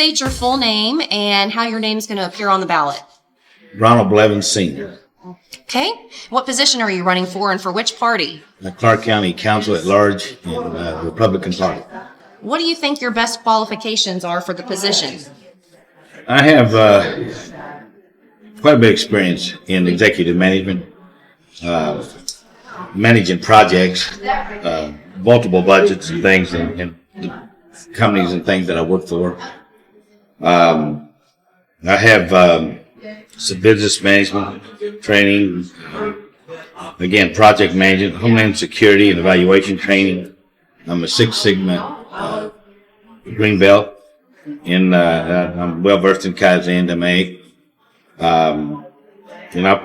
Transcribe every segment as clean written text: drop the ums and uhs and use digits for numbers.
state your full name and how your name is going to appear on the ballot? Ronald Blevins Sr. Okay. What position are you running for and for which party? The Clark County Council at Large in the Republican Party. What do you think your best qualifications are for the position? I have quite a bit of experience in executive management, managing projects, multiple budgets and things, and companies and things that I work for. I have some business management training, again, project management, homeland security and evaluation training. I'm a Six Sigma green belt, and I'm well versed in Kaizen, Dynamic, and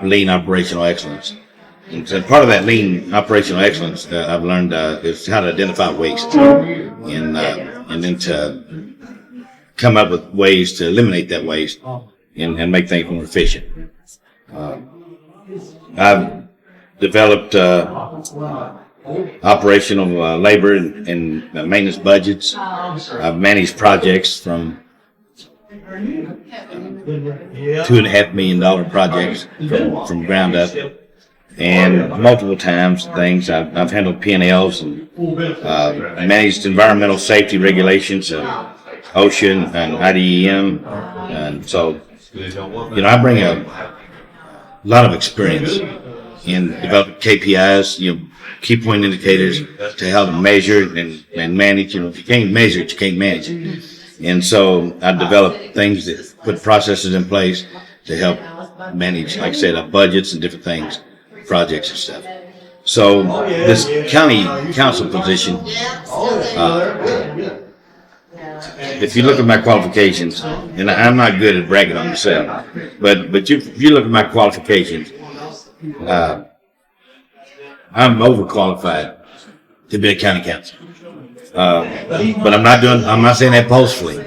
lean operational excellence. And so part of that lean operational excellence I've learned is how to identify waste, and then to come up with ways to eliminate that waste and make things more efficient. I've developed operational labor and maintenance budgets. I've managed projects from $2.5 million projects from ground up, and multiple times things. I've handled P&Ls and managed environmental safety regulations, OSHA and IDEM, and so I bring a lot of experience in developing KPIs, key point indicators to help measure and manage. If you can't measure it, you can't manage it. And so I developed things that put processes in place to help manage, like I said, budgets and different things, projects and stuff. So this county council position, if you look at my qualifications, and I'm not good at bragging on myself, but if you look at my qualifications, I'm overqualified to be a county council. But I'm not saying that boastfully,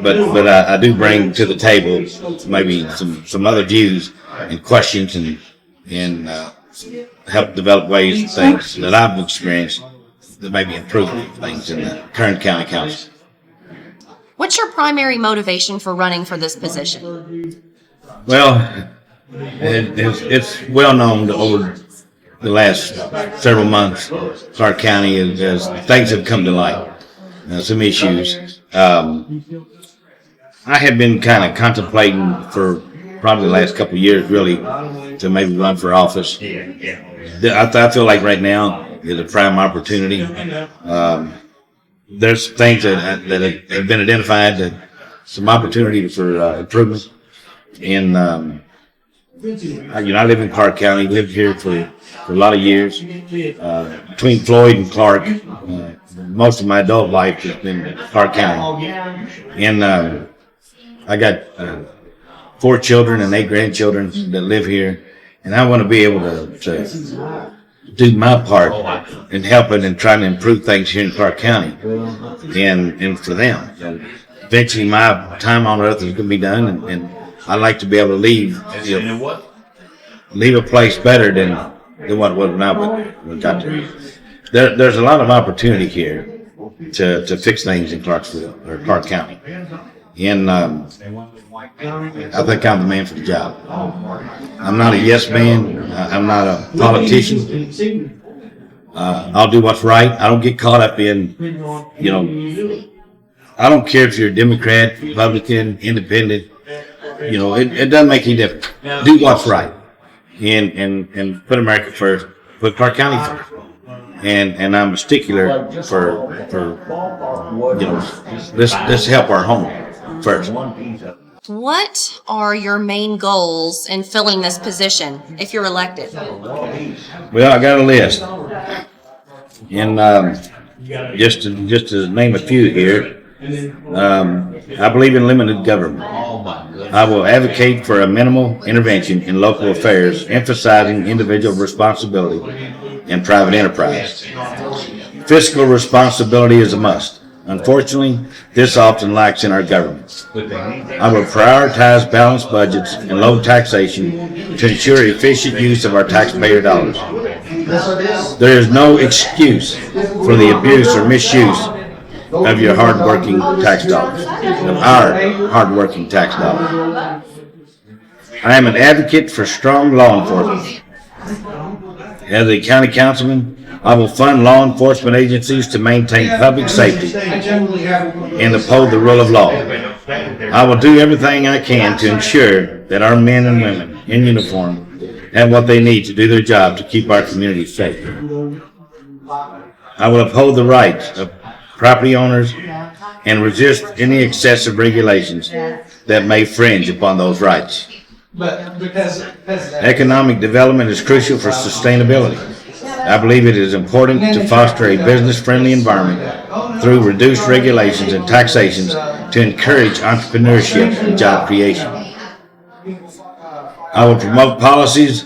but I do bring to the table maybe some other views and questions and help develop ways and things that I've experienced that maybe improve things in the current county council. What's your primary motivation for running for this position? Well, it's well known over the last several months, Clark County, as things have come to light, some issues. I have been kind of contemplating for probably the last couple of years, really, to maybe run for office. I feel like right now is a prime opportunity. There's things that have been identified, that some opportunity for improvement. And I live in Clark County, lived here for a lot of years. Between Floyd and Clark, most of my adult life has been Clark County. And I got 4 children and 8 grandchildren that live here, and I want to be able to do my part in helping and trying to improve things here in Clark County, and for them. And eventually, my time on earth is going to be done, and I'd like to be able to leave a place better than what it was when I got there. There's a lot of opportunity here to fix things in Clarksville or Clark County, and I think I'm the man for the job. I'm not a yes man. I'm not a politician. I'll do what's right. I don't get caught up in, I don't care if you're a Democrat, Republican, Independent. It doesn't make any difference. Do what's right, and put America first. Put Clark County first. And I'm a stickler for let's help our home first. What are your main goals in filling this position if you're elected? Well, I got a list, and just to name a few here, I believe in limited government. I will advocate for a minimal intervention in local affairs, emphasizing individual responsibility and private enterprise. Fiscal responsibility is a must. Unfortunately, this often lacks in our government. I will prioritize balanced budgets and low taxation to ensure efficient use of our taxpayer dollars. There is no excuse for the abuse or misuse of your hardworking tax dollars, of our hardworking tax dollars. I am an advocate for strong law enforcement. As a county councilman, I will fund law enforcement agencies to maintain public safety and uphold the rule of law. I will do everything I can to ensure that our men and women in uniform have what they need to do their job to keep our community safe. I will uphold the rights of property owners and resist any excessive regulations that may infringe upon those rights. Economic development is crucial for sustainability. I believe it is important to foster a business-friendly environment through reduced regulations and taxations to encourage entrepreneurship and job creation. I will promote policies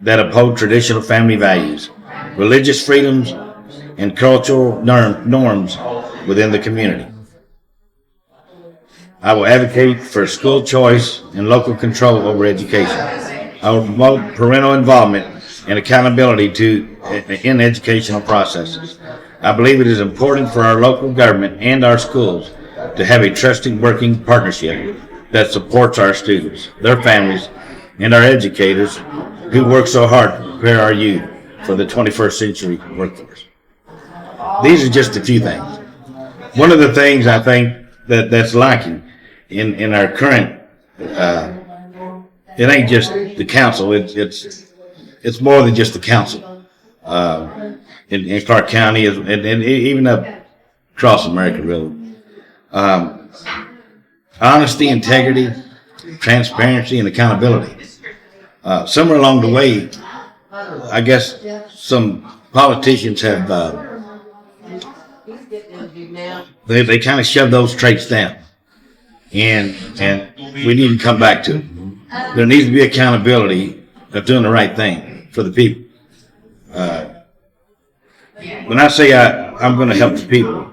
that uphold traditional family values, religious freedoms, and cultural norms within the community. I will advocate for school choice and local control over education. I will promote parental involvement and accountability in educational processes. I believe it is important for our local government and our schools to have a trusting working partnership that supports our students, their families, and our educators who work so hard to prepare our youth for the 21st century workforce. These are just a few things. One of the things I think that's lacking in our current, it ain't just the council, it's more than just the council. In Clark County and even up across America, really. Honesty, integrity, transparency, and accountability. Somewhere along the way, I guess some politicians have they kind of shove those traits down, and we need to come back to it. There needs to be accountability of doing the right thing for the people. When I say I'm going to help the people,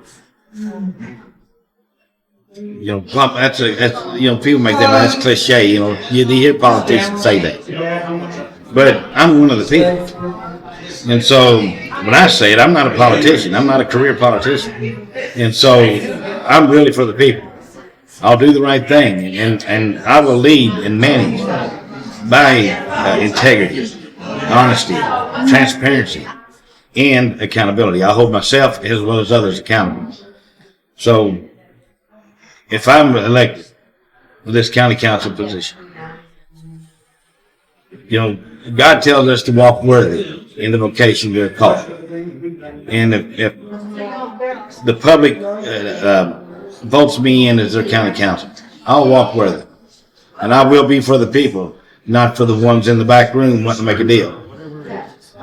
that's people make that, that's cliche, you hear politicians say that. But I'm one of the people. And so when I say it, I'm not a politician. I'm not a career politician. And so I'm really for the people. I'll do the right thing, and I will lead and manage by integrity, honesty, transparency, and accountability. I hold myself as well as others accountable. So if I'm elected for this county council position, God tells us to walk worthy in the vocation we're called. And if the public votes me in as their county council, I'll walk worthy. And I will be for the people, not for the ones in the back room wanting to make a deal.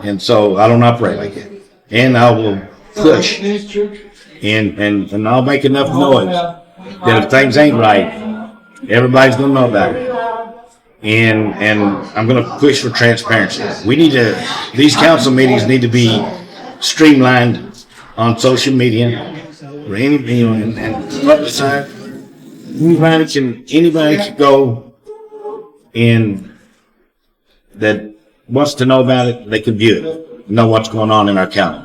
And so I don't operate like that. And I will push. And I'll make enough noise that if things ain't right, everybody's going to know about it. And I'm going to push for transparency. These council meetings need to be streamlined on social media, or and publicized. Anybody can go in that wants to know about it, they can view it, know what's going on in our county.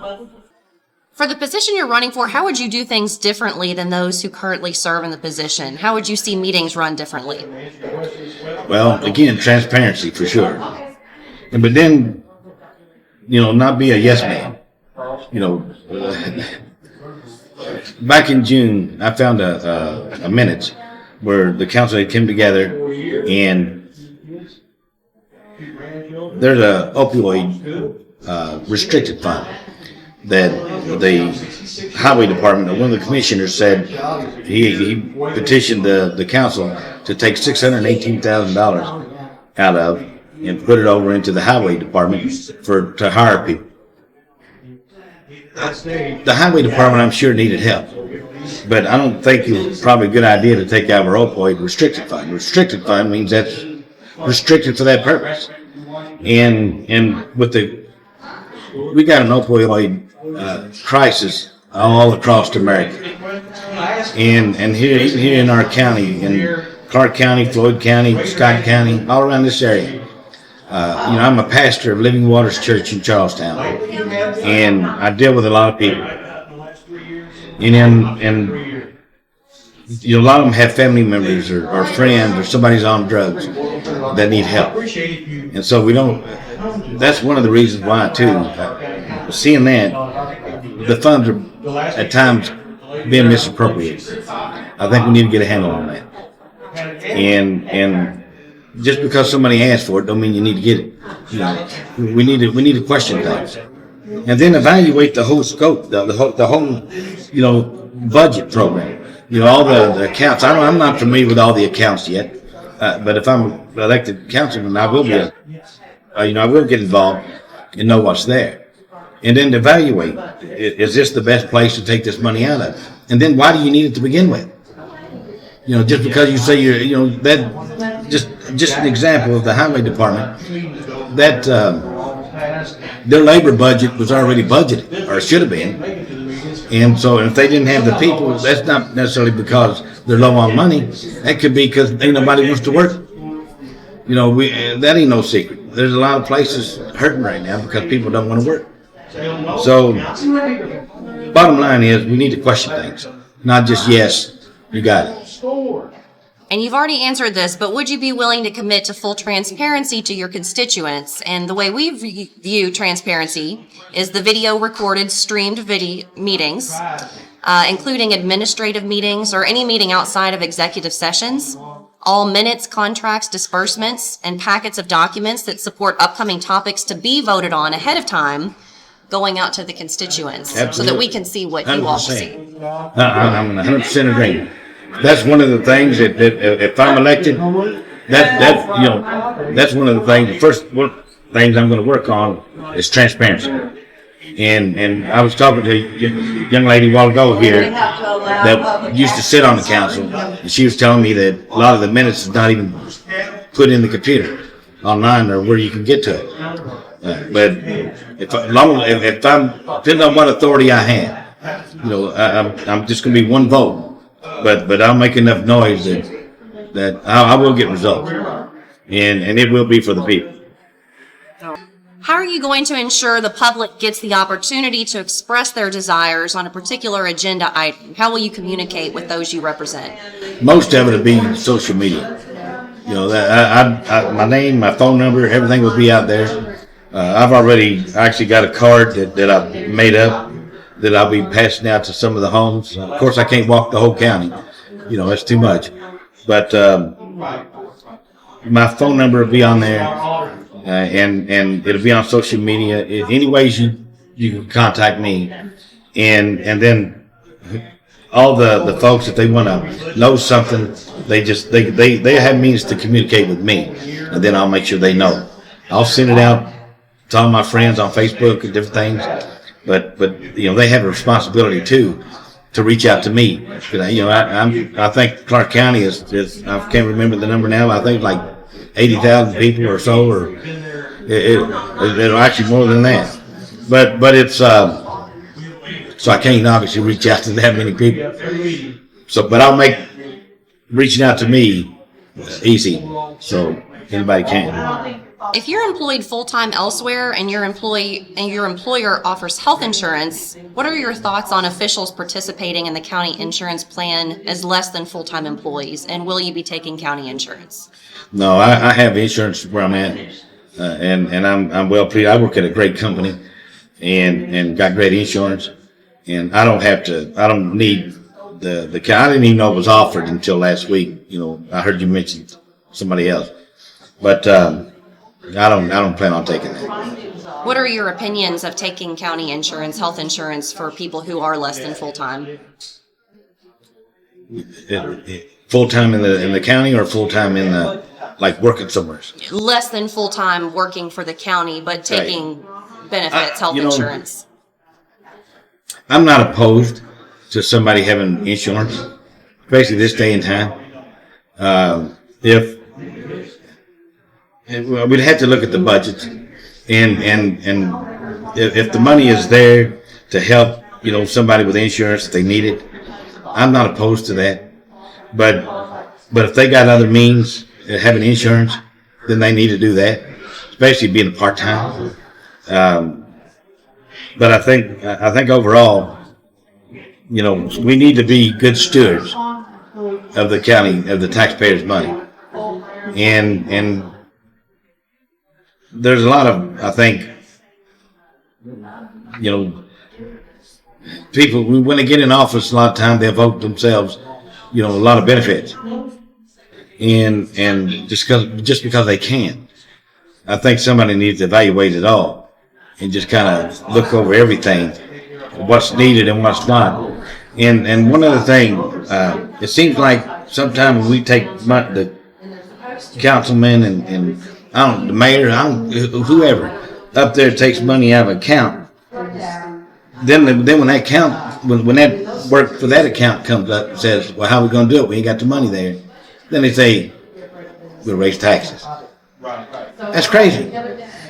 For the position you're running for, how would you do things differently than those who currently serve in the position? How would you see meetings run differently? Well, again, transparency for sure. But then, not be a yes man. Back in June, I found a minutes where the council had come together, and there's a opioid restricted fund that the highway department, or one of the commissioners, said he petitioned the council to take $618,000 out of and put it over into the highway department to hire people. The highway department, I'm sure, needed help, but I don't think it was probably a good idea to take out our opioid restricted fund. Restricted fund means that's restricted for that purpose, and we got an opioid crisis all across America, and here in our county, in Clark County, Floyd County, Scott County, all around this area. I'm a pastor of Living Waters Church in Charlestown, and I deal with a lot of people. and you know, a lot of them have family members or friends or somebody's on drugs that need help, and so we don't. That's one of the reasons why too. Seeing that the funds are at times being misappropriated, I think we need to get a handle on that. And just because somebody asked for it, don't mean you need to get it. You know, we need to question things, and then evaluate the whole scope, the whole, you know, budget program. You know, all the accounts. I'm not familiar with all the accounts yet, but if I'm elected councilman, I will be. I will get involved and know what's there, and then evaluate: is this the best place to take this money out of? And then why do you need it to begin with? You know, just because you say that just an example of the highway department, that their labor budget was already budgeted, or should have been. And so if they didn't have the people, that's not necessarily because they're low on money. That could be because ain't nobody wants to work. You know, that ain't no secret. There's a lot of places hurting right now because people don't want to work. So bottom line is we need to question things, not just yes, you got it. And you've already answered this, but would you be willing to commit to full transparency to your constituents? And the way we view transparency is the video recorded, streamed video meetings, including administrative meetings or any meeting outside of executive sessions, all minutes, contracts, disbursements, and packets of documents that support upcoming topics to be voted on ahead of time going out to the constituents. Absolutely. So that we can see what 100%. You all see. I'm 100% agreement. That's one of the things that if I'm elected, that's one of the things. The first things I'm going to work on is transparency. And I was talking to a young lady a while ago here that used to sit on the council, and she was telling me that a lot of the minutes is not even put in the computer online or where you can get to it. But if I'm depending on what authority I have, you know, I'm just going to be one vote. But I'll make enough noise that I will get results, and it will be for the people. How are you going to ensure the public gets the opportunity to express their desires on a particular agenda item? How will you communicate with those you represent? Most of it will be social media. You know, my name, my phone number, everything will be out there. I've already actually got a card that I've made up that I'll be passing out to some of the homes. Of course, I can't walk the whole county. You know, that's too much. But my phone number will be on there, and it'll be on social media. Any ways you can contact me, and then all the folks, if they want to know something, they have means to communicate with me, and then I'll make sure they know. I'll send it out to all my friends on Facebook and different things. But you know, they have a responsibility too to reach out to me. You know, I think Clark County is I can't remember the number now. I think like 80,000 people or so, or it'll actually more than that. But it's so I can't obviously reach out to that many people. So, but I'll make reaching out to me easy, so anybody can. If you're employed full-time elsewhere and your employer offers health insurance, what are your thoughts on officials participating in the county insurance plan as less than full-time employees? And will you be taking county insurance? No, I have insurance where I'm at, and I'm well pleased. I work at a great company, and got great insurance, and I don't need the I didn't even know it was offered until last week. You know, I heard you mention somebody else, but I don't plan on taking that. What are your opinions of taking county insurance, health insurance for people who are less than full-time? Full-time in the county, or full-time in the, like, working somewhere? Less than full-time working for the county, but taking benefits, health insurance. I'm not opposed to somebody having insurance, especially this day and time. We'd have to look at the budget, and if the money is there to help, you know, somebody with insurance if they need it, I'm not opposed to that. But if they got other means of having insurance, then they need to do that, especially being part-time. But I think overall, you know, we need to be good stewards of the county, of the taxpayers' money. And there's a lot of, I think, you know, people, when they get in office, a lot of time they vote themselves, you know, a lot of benefits. And just because they can. I think somebody needs to evaluate it all and just kind of look over everything, what's needed and what's not. And one other thing, it seems like sometimes we take the councilman and I don't, the mayor, whoever up there takes money out of account. Then when that account, when that work for that account comes up and says, well, how are we going to do it? We ain't got the money there. Then they say, we'll raise taxes. That's crazy.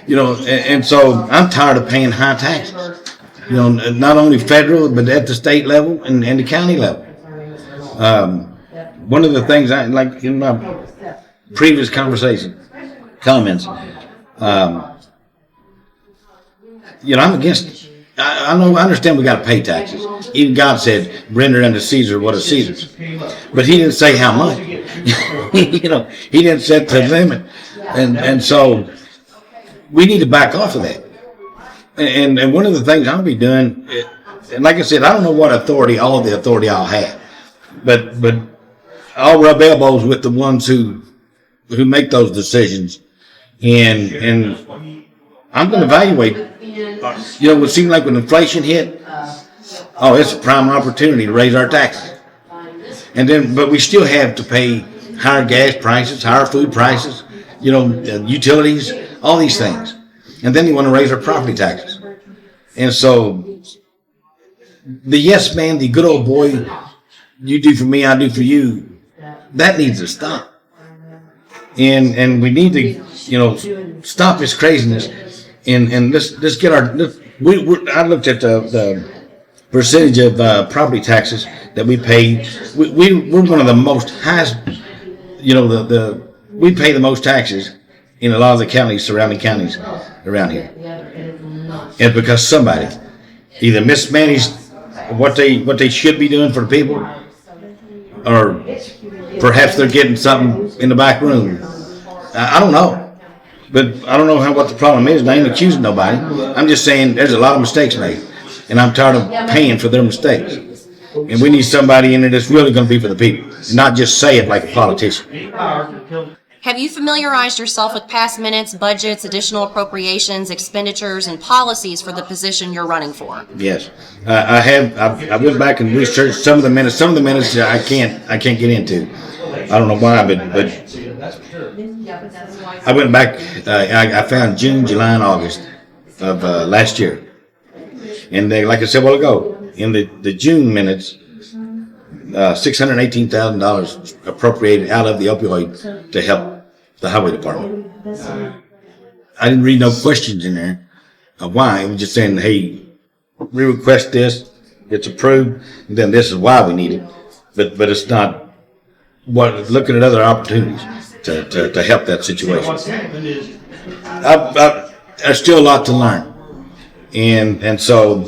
You know, and so I'm tired of paying high taxes. You know, not only federal, but at the state level and the county level. One of the things I like in my previous comments, you know, I'm against it. I understand we got to pay taxes. Even God said, render unto Caesar what is Caesar's. But he didn't say how much. You know, he didn't set the limit. And so we need to back off of that. And one of the things I'll be doing, and like I said, I don't know what authority, all of the authority I'll have. But I'll rub elbows with the ones who make those decisions. And I'm going to evaluate. You know, it would seem like when inflation hit, oh, it's a prime opportunity to raise our taxes. But we still have to pay higher gas prices, higher food prices, you know, utilities, all these things. And then you want to raise our property taxes. And so the yes man, the good old boy, you do for me, I do for you, that needs to stop. And we need to, you know, stop this craziness. And let's get our. I looked at the percentage of property taxes that we pay. We're one of the most highest. You know, we pay the most taxes in a lot of the counties, surrounding counties around here. And because somebody either mismanaged what they should be doing for the people, or perhaps they're getting something in the back room. I don't know. But I don't know what the problem is, and I ain't accusing nobody. I'm just saying there's a lot of mistakes made, and I'm tired of paying for their mistakes. And we need somebody in there that's really going to be for the people, not just say it like a politician. Have you familiarized yourself with past minutes, budgets, additional appropriations, expenditures, and policies for the position you're running for? Yes, I have. I went back and researched some of the minutes. Some of the minutes I can't get into. I don't know why, but I went back. I found June, July, and August of last year, and they, like I said a while ago, in the June minutes, $618,000 appropriated out of the opioid to help the highway department. I didn't read no questions in there of why. It was just saying, hey, we request this, it's approved, and then this is why we need it. But it's not looking at other opportunities to help that situation. There's still a lot to learn, and so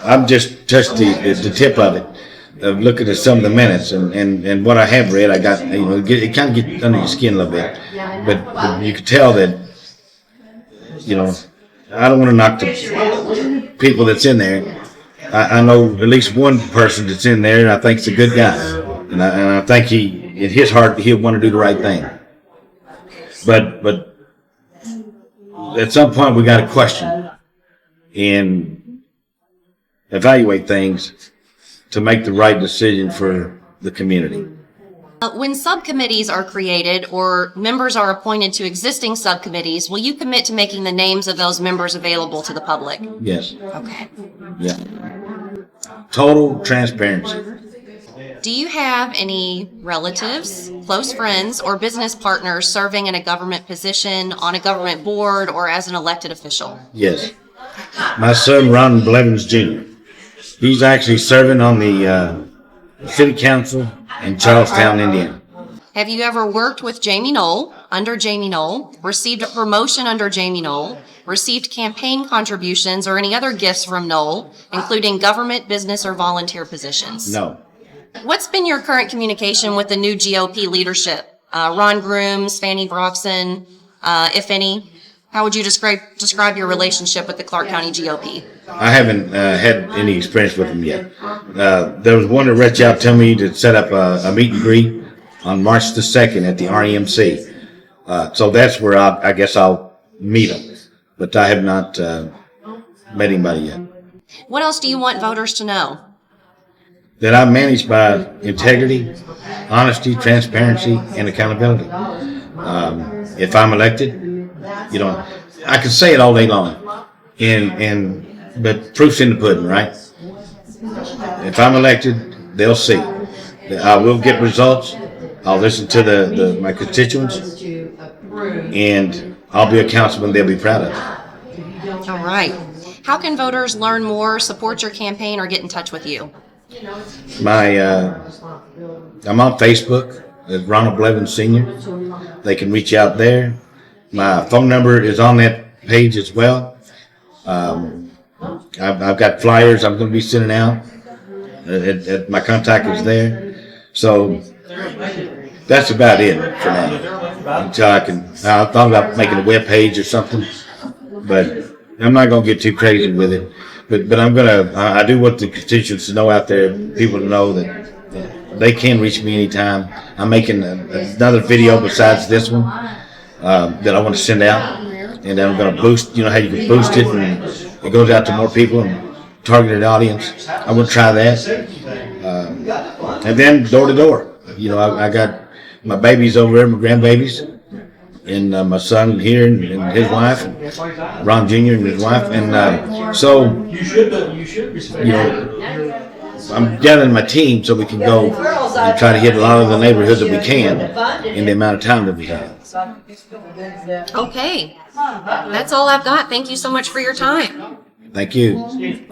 I'm just touched the tip of it, of looking at some of the minutes and what I have read. I got, you know, it kind of gets under your skin a little bit, but you can tell that, you know, I don't want to knock the people that's in there. I know at least one person that's in there, and I think it's a good guy, and I think in his heart, he'll want to do the right thing. But at some point, we got to question and evaluate things to make the right decision for the community. When subcommittees are created or members are appointed to existing subcommittees, will you commit to making the names of those members available to the public? Yes. Okay. Yeah. Total transparency. Do you have any relatives, close friends, or business partners serving in a government position, on a government board, or as an elected official? Yes. My son, Ron Blevins, Jr., he's actually serving on the city council in Charlestown, Indiana. Have you ever worked with Jamie Knoll under Jamie Knoll, received a promotion under Jamie Knoll, received campaign contributions or any other gifts from Knoll, including government, business, or volunteer positions? No. What's been your current communication with the new GOP leadership? Ron Grooms, Fannie Broxson, if any? How would you describe your relationship with the Clark County GOP? I haven't had any experience with them yet. There was one that reached out to me to set up a meet and greet on March the 2nd at the REMC. So that's where I guess I'll meet them. But I have not met anybody yet. What else do you want voters to know? That I'm managed by integrity, honesty, transparency, and accountability. If I'm elected, I can say it all day long, but proof's in the pudding, right? If I'm elected, they'll see. I will get results. I'll listen to my constituents, and I'll be a councilman they'll be proud of. All right. How can voters learn more, support your campaign, or get in touch with you? I'm on Facebook at Ronald Blevins Sr. They can reach out there. My phone number is on that page as well. I've got flyers I'm going to be sending out. My contact is there. So that's about it for now. Until I thought about making a web page or something, but I'm not going to get too crazy with it. But I do want the constituents to know out there, people to know that they can reach me anytime. I'm making another video besides this one that I want to send out, and then I'm going to boost. You know how you can boost it, and it goes out to more people and targeted audience. I want to try that, and then door to door. I got my babies over there, my grandbabies, and my son here and his wife, Ron Jr. and his wife, and I'm gathering my team so we can go and try to hit a lot of the neighborhoods that we can in the amount of time that we have. Okay. That's all I've got. Thank you so much for your time. Thank you.